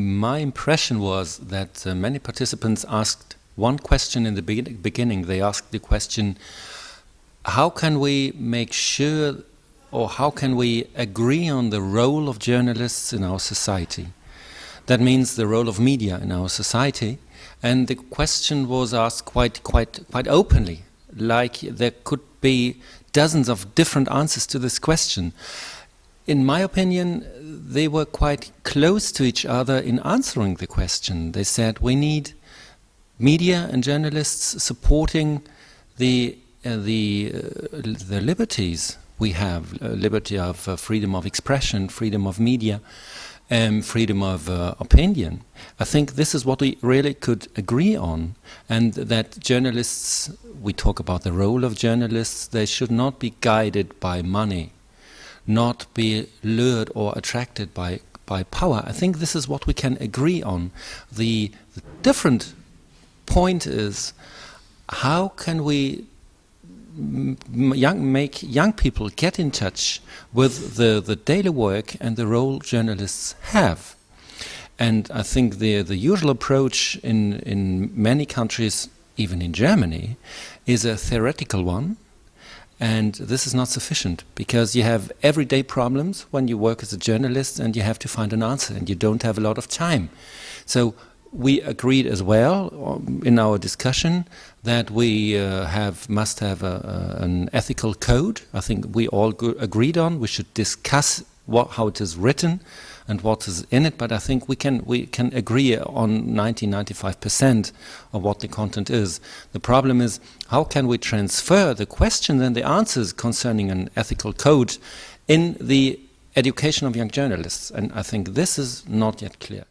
My impression was that many participants asked one question in the beginning. They asked the question, how can we make sure, or how can we agree on the role of journalists in our society? That means the role of media in our society. And the question was asked quite openly, like there could be dozens of different answers to this question. In my opinion, they were quite close to each other in answering the question. They said we need media and journalists supporting the liberties we have, liberty of freedom of expression, freedom of media, freedom of opinion. I think this is what we really could agree on, and that journalists, we talk about the role of journalists, they should not be guided by money, not be lured or attracted by power. I think this is what we can agree on. The different point is, how can we make young people get in touch with the daily work and the role journalists have? And I think the usual approach in many countries, even in Germany, is a theoretical one. And this is not sufficient, because you have everyday problems when you work as a journalist and you have to find an answer and you don't have a lot of time. So we agreed as well in our discussion that we must have an ethical code. I think we all agreed on. We should discuss how it is written and what is in it, but I think we can agree on 90–95% of what the content is. The problem is, how can we transfer the questions and the answers concerning an ethical code in the education of young journalists? And I think this is not yet clear.